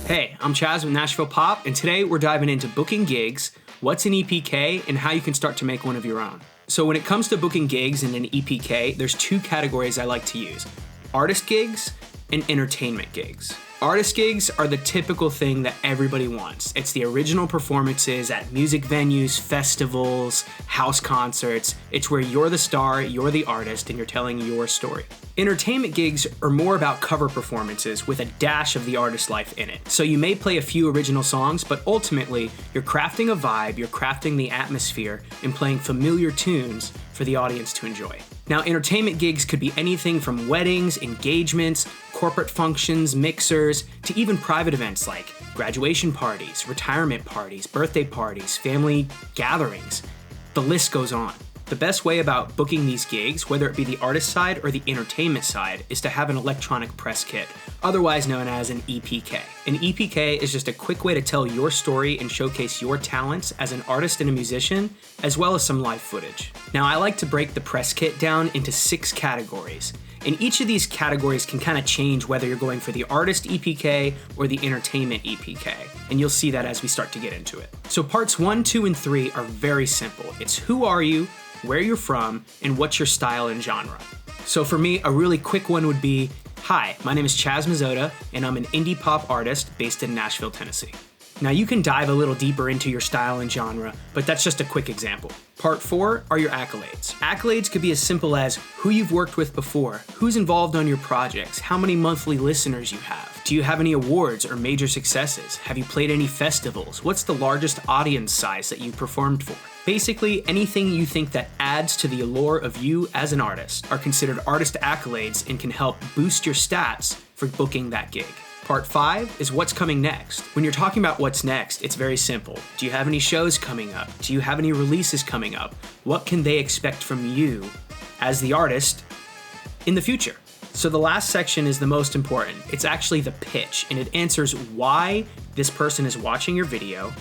Hey, I'm Chaz with Nashville Pop, and today we're diving into booking gigs, what's an EPK, and how you can start to make one of your own. So when it comes to booking gigs in an EPK, there's two categories I like to use: artist gigs and entertainment gigs. Artist gigs are the typical thing that everybody wants. It's the original performances at music venues, festivals, house concerts. It's where you're the star, you're the artist, and you're telling your story. Entertainment gigs are more about cover performances with a dash of the artist's life in it. So you may play a few original songs, but ultimately you're crafting a vibe, you're crafting the atmosphere, and playing familiar tunes for the audience to enjoy. Now, entertainment gigs could be anything from weddings, engagements, corporate functions, mixers, to even private events like graduation parties, retirement parties, birthday parties, family gatherings. The list goes on. The best way about booking these gigs, whether it be the artist side or the entertainment side, is to have an electronic press kit, otherwise known as an EPK. An EPK is just a quick way to tell your story and showcase your talents as an artist and a musician, as well as some live footage. Now, I like to break the press kit down into 6 categories. And each of these categories can kind of change whether you're going for the artist EPK or the entertainment EPK. And you'll see that as we start to get into it. So parts 1, 2, and 3 are very simple. It's who are you, where you're from, and what's your style and genre. So for me, a really quick one would be, hi, my name is Chaz Mazzota, and I'm an indie pop artist based in Nashville, Tennessee. Now you can dive a little deeper into your style and genre, but that's just a quick example. Part 4 are your accolades. Accolades could be as simple as who you've worked with before, who's involved on your projects, how many monthly listeners you have. Do you have any awards or major successes? Have you played any festivals? What's the largest audience size that you've performed for? Basically, anything you think that adds to the allure of you as an artist are considered artist accolades and can help boost your stats for booking that gig. Part 5 is what's coming next. When you're talking about what's next, it's very simple. Do you have any shows coming up? Do you have any releases coming up? What can they expect from you as the artist in the future? So the last section is the most important. It's actually the pitch, and it answers why this person is watching your video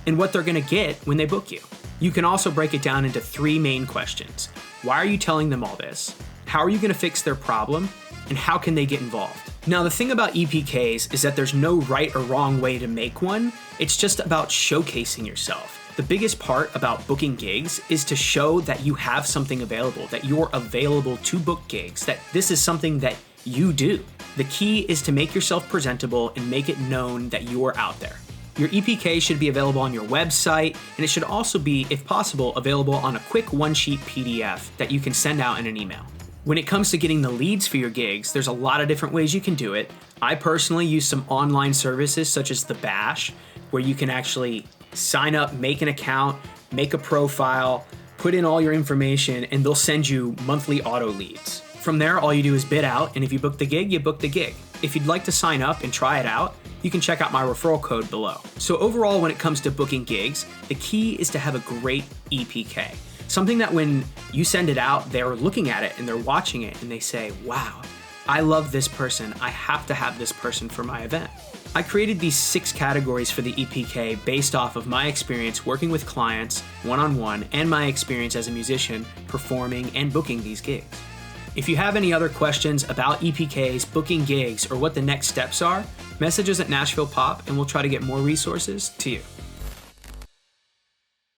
and what they're gonna get when they book you. You can also break it down into 3 main questions. Why are you telling them all this? How are you gonna fix their problem? And how can they get involved? Now, the thing about EPKs is that there's no right or wrong way to make one. It's just about showcasing yourself. The biggest part about booking gigs is to show that you have something available, that you're available to book gigs, that this is something that you do. The key is to make yourself presentable and make it known that you're out there. Your EPK should be available on your website, and it should also be, if possible, available on a quick one-sheet PDF that you can send out in an email. When it comes to getting the leads for your gigs, there's a lot of different ways you can do it. I personally use some online services such as The Bash, where you can actually sign up, make an account, make a profile, put in all your information, and they'll send you monthly auto leads. From there, all you do is bid out, and if you book the gig, you book the gig. If you'd like to sign up and try it out, you can check out my referral code below. So overall, when it comes to booking gigs, the key is to have a great EPK. Something that when you send it out, they're looking at it and they're watching it and they say, wow, I love this person. I have to have this person for my event. I created these 6 categories for the EPK based off of my experience working with clients one-on-one and my experience as a musician performing and booking these gigs. If you have any other questions about EPKs, booking gigs, or what the next steps are, message us at Nashville Pop and we'll try to get more resources to you.